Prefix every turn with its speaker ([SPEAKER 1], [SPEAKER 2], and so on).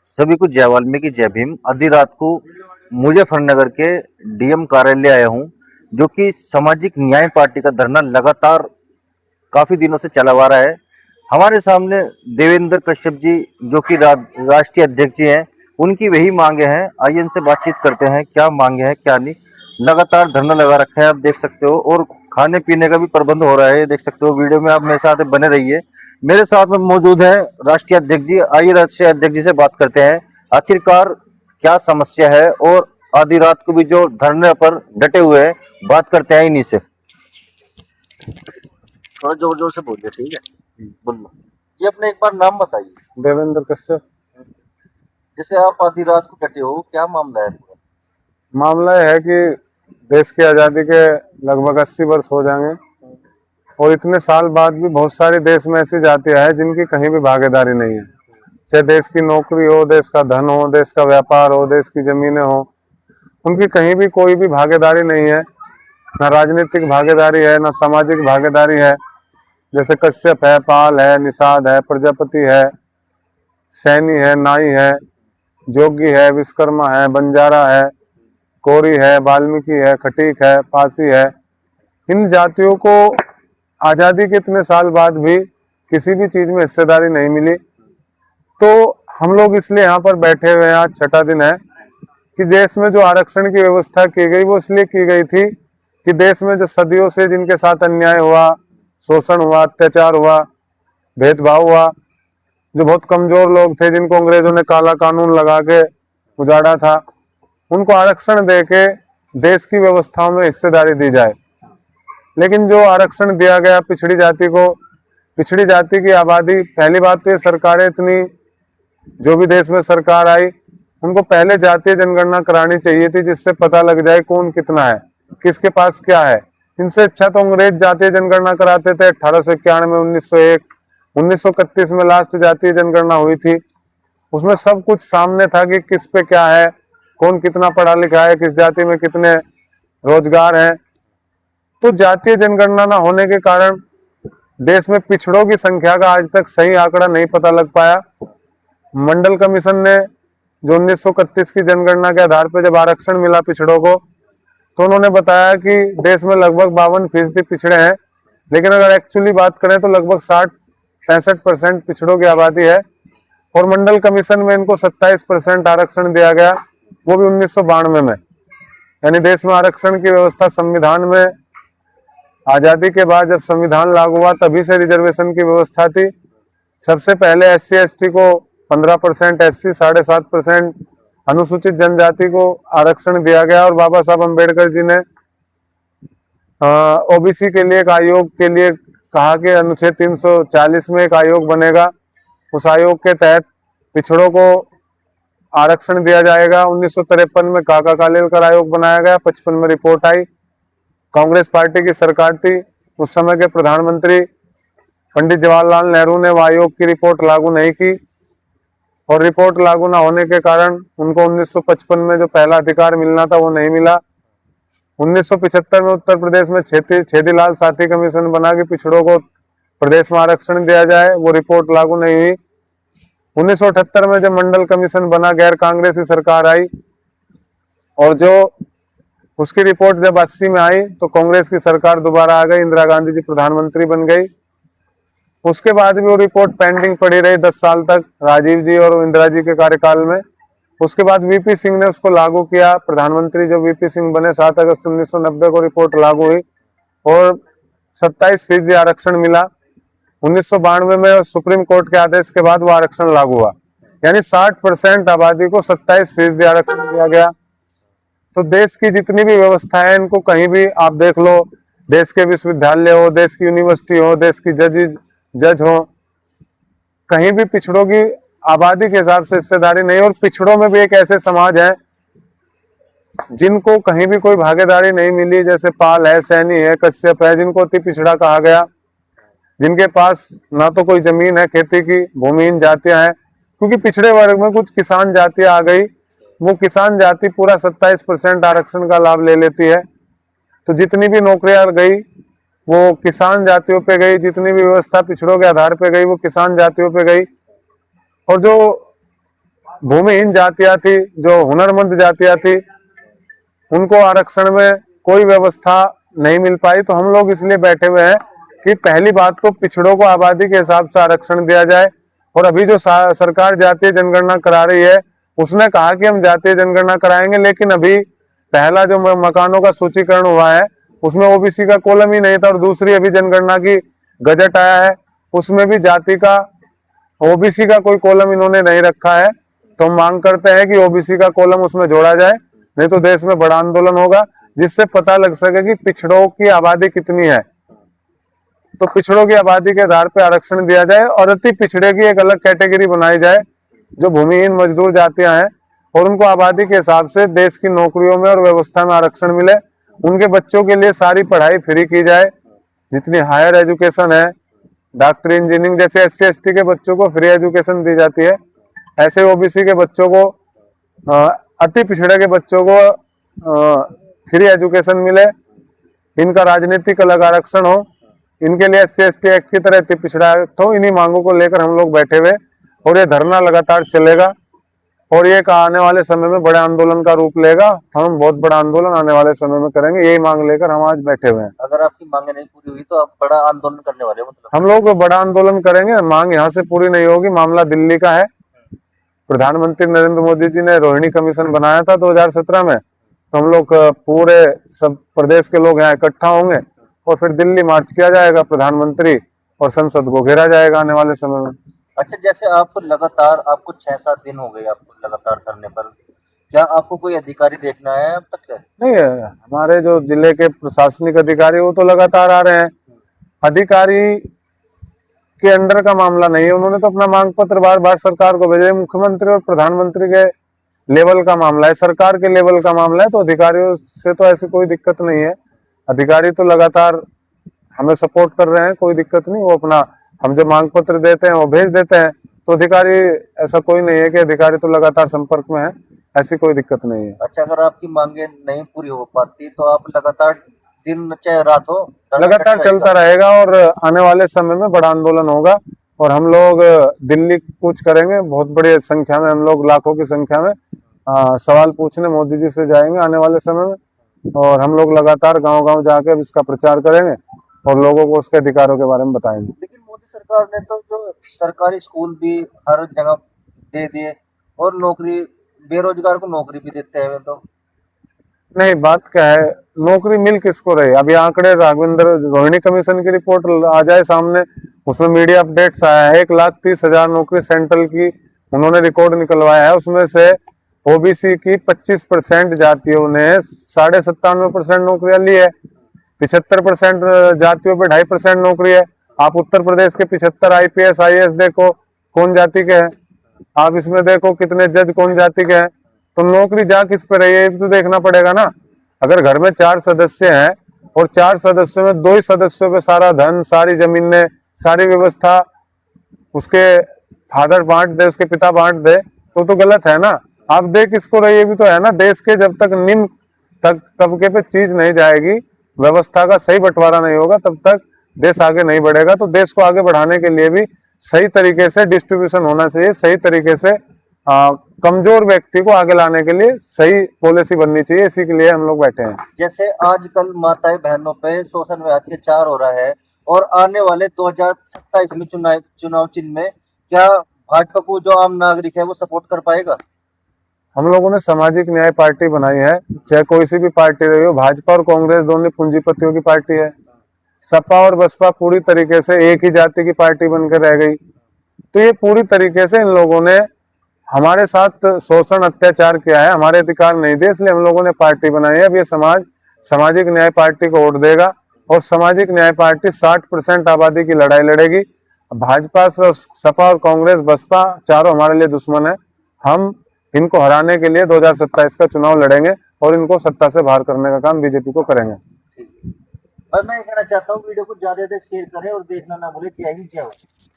[SPEAKER 1] सभी को जय वाल्मीकि जय भीम। आधी रात को मुजफ्फरनगर के डीएम कार्यालय आया हूं, जो कि सामाजिक न्याय पार्टी का धरना लगातार काफी दिनों से चला आ रहा है। हमारे सामने देवेंद्र कश्यप जी, जो कि राष्ट्रीय अध्यक्ष जी हैं, उनकी वही मांगे हैं। आइए इनसे बातचीत करते हैं, क्या मांगे हैं क्या नहीं। लगातार धरना लगा रखा है, आप देख सकते हो, और खाने पीने का भी प्रबंध हो रहा है, ये देख सकते हो। वीडियो में आप मेरे साथ बने रहिए। मेरे साथ में मौजूद है राष्ट्रीय अध्यक्ष जी। आइए राष्ट्रीय अध्यक्ष जी से बात करते हैं, आखिरकार क्या समस्या है, और आधी रात को भी जो धरने पर डटे हुए हैं, बात करते हैं इन्हीं से। थोड़ा जोर जोर से बोलिए, ठीक है? बोलो जी। अपने एक बार नाम बताइए।
[SPEAKER 2] देवेंद्र कश्यप।
[SPEAKER 1] जैसे आप आधी रात को डटे हो, क्या मामला है पूरा?
[SPEAKER 2] मामला यह है कि देश की आज़ादी के लगभग 80 वर्ष हो जाएंगे और इतने साल बाद भी बहुत सारी देश में ऐसी जातियां हैं जिनकी कहीं भी भागीदारी नहीं है। चाहे देश की नौकरी हो, देश का धन हो, देश का व्यापार हो, देश की जमीनें हो, उनकी कहीं भी कोई भी भागीदारी नहीं है। ना राजनीतिक भागीदारी है, ना सामाजिक भागीदारी है। जैसे कश्यप है, पाल है, निषाद है, प्रजापति है, सैनी है, नाई है, जोगी है, विश्वकर्मा है, बंजारा है, कोरी है, वाल्मीकि है, खटीक है, पासी है। इन जातियों को आज़ादी के इतने साल बाद भी किसी भी चीज में हिस्सेदारी नहीं मिली। तो हम लोग इसलिए यहाँ पर बैठे हुए हैं, आज छठा दिन है, कि देश में जो आरक्षण की व्यवस्था की गई वो इसलिए की गई थी कि देश में जो सदियों से जिनके साथ अन्याय हुआ, शोषण हुआ, अत्याचार हुआ, भेदभाव हुआ, जो बहुत कमजोर लोग थे, जिनको अंग्रेजों ने काला कानून लगा के उजाड़ा था, उनको आरक्षण देके देश की व्यवस्थाओं में हिस्सेदारी दी जाए। लेकिन जो आरक्षण दिया गया पिछड़ी जाति को, पिछड़ी जाति की आबादी, पहली बात तो ये सरकारें इतनी, जो भी देश में सरकार आई, उनको पहले जातीय जनगणना करानी चाहिए थी, जिससे पता लग जाए कौन कितना है, किसके पास क्या है। इनसे अच्छा तो अंग्रेज जातीय जनगणना कराते थे 1891, 1901, 1931 में लास्ट जातीय जनगणना हुई थी। उसमें सब कुछ सामने था कि किस पे क्या है, कौन कितना पढ़ा लिखा है, किस जाति में कितने रोजगार हैं। तो जातीय जनगणना न होने के कारण देश में पिछड़ों की संख्या का आज तक सही आंकड़ा नहीं पता लग पाया। मंडल कमीशन ने जो 1931 की जनगणना के आधार पर जब आरक्षण मिला पिछड़ों को, तो उन्होंने बताया कि देश में लगभग 52% पिछड़े हैं। लेकिन अगर एक्चुअली बात करें तो लगभग 60-65% पिछड़ों की आबादी है। और मंडल कमीशन में इनको 27% आरक्षण दिया गया, वो भी 1992 में। यानी देश में आरक्षण की व्यवस्था संविधान में, आजादी के बाद जब संविधान लागू हुआ तभी से रिजर्वेशन की व्यवस्था थी। सबसे पहले SC ST को 15%, SC 7.5%, अनुसूचित जनजाति को आरक्षण दिया गया। और बाबा साहब अम्बेडकर जी ने OBC के लिए एक आयोग के लिए कहा कि अनुच्छेद 340 में एक आयोग बनेगा, उस आयोग के तहत पिछड़ों को आरक्षण दिया जाएगा। 1953 में काका कालेलकर आयोग बनाया गया, 55 में रिपोर्ट आई। कांग्रेस पार्टी की सरकार थी, उस समय के प्रधानमंत्री पंडित जवाहरलाल नेहरू ने वो आयोग की रिपोर्ट लागू नहीं की, और रिपोर्ट लागू ना होने के कारण उनको 1955 में जो पहला अधिकार मिलना था वो नहीं मिला। 1975 में उत्तर प्रदेश में छेदीलाल साथी कमीशन बना कि पिछड़ों को प्रदेश में आरक्षण दिया जाए, वो रिपोर्ट लागू नहीं हुई। 1978 में जब मंडल कमीशन बना, गैर कांग्रेसी सरकार आई, और जो उसकी रिपोर्ट जब 80 में आई तो कांग्रेस की सरकार दोबारा आ गई, इंदिरा गांधी जी प्रधानमंत्री बन गई। उसके बाद भी वो रिपोर्ट पेंडिंग पड़ी रही 10 साल तक, राजीव जी और इंदिरा जी के कार्यकाल में। उसके बाद VP सिंह ने उसको लागू किया। प्रधानमंत्री जो VP सिंह बने, 7 अगस्त 1990 को रिपोर्ट लागू हुई और 27% आरक्षण मिला। 1992 में सुप्रीम कोर्ट के आदेश के बाद वो आरक्षण लागू हुआ, यानी 60% आबादी को 27% आरक्षण दिया गया। तो देश की जितनी भी व्यवस्था है, इनको कहीं भी आप देख लो, देश के विश्वविद्यालय हो, देश की यूनिवर्सिटी हो, देश की जज हो, कहीं भी पिछड़ों की आबादी के हिसाब से हिस्सेदारी नहीं। और पिछड़ों में भी एक ऐसे समाज है जिनको कहीं भी कोई भागीदारी नहीं मिली, जैसे पाल है, सैनी है, कश्यप है, जिनको अति पिछड़ा कहा गया, जिनके पास ना तो कोई जमीन है, खेती की भूमिहीन जातियां हैं। क्योंकि पिछड़े वर्ग में कुछ किसान जातियां आ गई, वो किसान जाति पूरा 27% आरक्षण का लाभ ले लेती है। तो जितनी भी नौकरियां गई वो किसान जातियों पे गई, जितनी भी व्यवस्था पिछड़ों के आधार पे गई वो किसान जातियों पे गई। और जो भूमिहीन जातियां थी, जो हुनरमंद जातियां थी, उनको आरक्षण में कोई व्यवस्था नहीं मिल पाई। तो हम लोग इसलिए बैठे हुए हैं कि पहली बात तो पिछड़ों को आबादी के हिसाब से आरक्षण दिया जाए। और अभी जो सरकार जातीय जनगणना करा रही है, उसने कहा कि हम जातीय जनगणना कराएंगे, लेकिन अभी पहला जो मकानों का सूचीकरण हुआ है उसमें ओबीसी का कॉलम ही नहीं था, और दूसरी अभी जनगणना की गजट आया है उसमें भी जाति का, ओबीसी का कोई कॉलम इन्होंने नहीं रखा है। तो हम मांग करते हैं कि ओबीसी का कॉलम उसमें जोड़ा जाए, नहीं तो देश में बड़ा आंदोलन होगा, जिससे पता लग सके कि पिछड़ों की आबादी कितनी है। तो पिछड़ों की आबादी के आधार पर आरक्षण दिया जाए और अति पिछड़े की एक अलग कैटेगरी बनाई जाए, जो भूमिहीन मजदूर जातियां हैं, और उनको आबादी के हिसाब से देश की नौकरियों में और व्यवस्था में आरक्षण मिले। उनके बच्चों के लिए सारी पढ़ाई फ्री की जाए, जितनी हायर एजुकेशन है, डॉक्टरी, इंजीनियरिंग, जैसे एससी एसटी के बच्चों को फ्री एजुकेशन दी जाती है, ऐसे ओबीसी के बच्चों को, अति पिछड़े के बच्चों को फ्री एजुकेशन मिले। इनका राजनीतिक अलग आरक्षण हो, इनके लिए एससी एसटी एक्ट की तरह अति पिछड़ा एक्ट हो। इन्हीं मांगों को लेकर हम लोग बैठे हुए, और ये धरना लगातार चलेगा, और ये आने वाले समय में बड़े आंदोलन का रूप लेगा। हम बहुत बड़ा आंदोलन आने वाले समय में करेंगे, यही मांग लेकर हम आज बैठे हुए हैं।
[SPEAKER 1] अगर आपकी मांगे नहीं पूरी हुई तो आप बड़ा आंदोलन करने वाले हो? मतलब
[SPEAKER 2] हम लोग बड़ा आंदोलन करेंगे, मांग यहाँ से पूरी नहीं होगी। मामला दिल्ली का है। प्रधानमंत्री नरेंद्र मोदी जी ने रोहिणी कमीशन बनाया था 2017 में, तो हम लोग पूरे सब प्रदेश के लोग यहाँ इकट्ठा होंगे, और फिर दिल्ली मार्च किया जाएगा, प्रधानमंत्री और संसद को घेरा जाएगा आने वाले समय में।
[SPEAKER 1] अच्छा, जैसे आपको लगातार, आपको 6-7 दिन हो गए आपको लगातार करने पर, क्या आपको कोई अधिकारी देखना है अब तक है?
[SPEAKER 2] नहीं है, हमारे जो जिले के प्रशासनिक अधिकारी वो तो लगातार आ रहे हैं। अधिकारी के अंडर का मामला नहीं है, उन्होंने तो अपना मांग पत्र बार बार सरकार को भेजे। मुख्यमंत्री और प्रधानमंत्री के लेवल का मामला है, सरकार के लेवल का मामला है, तो अधिकारियों से तो ऐसी कोई दिक्कत नहीं है। अधिकारी तो लगातार हमें सपोर्ट कर रहे हैं, कोई दिक्कत नहीं। वो अपना, हम जो मांग पत्र देते हैं वो भेज देते हैं, तो अधिकारी, ऐसा कोई नहीं है कि अधिकारी तो लगातार संपर्क में है, ऐसी कोई दिक्कत नहीं है।
[SPEAKER 1] अच्छा, अगर आपकी मांगे नहीं पूरी हो पाती तो आप लगातार दिन चाहे रात हो
[SPEAKER 2] लगातार चलता रहेगा, और आने वाले समय में बड़ा आंदोलन होगा, और हम लोग दिल्ली कूच करेंगे। बहुत बड़ी संख्या में हम लोग, लाखों की संख्या में सवाल पूछने मोदी जी से जाएंगे आने वाले समय में, और हम लोग लगातार गांव-गांव जाकर इसका प्रचार करेंगे और लोगों को उसके अधिकारों के बारे में बताएंगे।
[SPEAKER 1] लेकिन मोदी सरकार ने तो जो सरकारी स्कूल भी हर जगह दे दिए, और नौकरी, बेरोजगार को नौकरी भी देते हैं। तो
[SPEAKER 2] नहीं, बात क्या है, नौकरी मिल किसको रही? अभी आंकड़े राघवेंद्र रोहिणी कमीशन की रिपोर्ट आ जाए सामने, उसमें मीडिया अपडेट्स आया है, 1,30,000 नौकरी सेंट्रल की उन्होंने रिकॉर्ड निकलवाया है। उसमें से ओबीसी की 25% जातियों ने 97.5% नौकरियां ली है, 75% जातियों पे 2.5% नौकरी है। आप उत्तर प्रदेश के 75 IPS IAS देखो, कौन जाति के हैं? आप इसमें देखो कितने जज कौन जाति के हैं? तो नौकरी जा किस पे रही है, तो देखना पड़ेगा ना। अगर घर में 4 सदस्य हैं, और 4 सदस्यों में 2 ही सदस्यों पे सारा धन, सारी जमीनें, सारी व्यवस्था उसके फादर बांट दे, उसके पिता बांट दे, तो गलत है ना। आप दे किसको रही है भी तो है ना। देश के जब तक निम्न तबके पे चीज नहीं जाएगी, व्यवस्था का सही बंटवारा नहीं होगा, तब तक देश आगे नहीं बढ़ेगा। तो देश को आगे बढ़ाने के लिए भी सही तरीके से डिस्ट्रीब्यूशन होना चाहिए, सही तरीके से कमजोर व्यक्ति को आगे लाने के लिए सही पॉलिसी बननी चाहिए। इसी के लिए हम लोग बैठे हैं।
[SPEAKER 1] जैसे आजकल माताएं बहनों पे शोषण व अत्याचार हो रहा है, और आने वाले 2027 में चुनाव चिन्ह में क्या भाजपा को जो आम नागरिक है वो सपोर्ट कर पाएगा?
[SPEAKER 2] हम लोगों ने सामाजिक न्याय पार्टी बनाई है, चाहे कोई सी भी पार्टी रही हो। भाजपा और कांग्रेस दोनों पूंजीपतियों की पार्टी है। सपा और बसपा पूरी तरीके से एक ही जाति की पार्टी बनकर रह गई। तो ये पूरी तरीके से इन लोगों ने हमारे साथ शोषण अत्याचार किया है, हमारे अधिकार नहीं दिए, इसलिए हम लोगों ने पार्टी बनाई है। अब ये समाज सामाजिक न्याय पार्टी को वोट देगा, और सामाजिक न्याय पार्टी 60% आबादी की लड़ाई लड़ेगी। भाजपा, सपा और कांग्रेस, बसपा चारों हमारे लिए दुश्मन है। हम इनको हराने के लिए 2027 का चुनाव लड़ेंगे, और इनको सत्ता से बाहर करने का काम बीजेपी को करेंगे।
[SPEAKER 1] और मैं कहना चाहता हूँ, वीडियो को ज्यादा शेयर करें और देखना ना भूले। जय हिंद, जय भारत।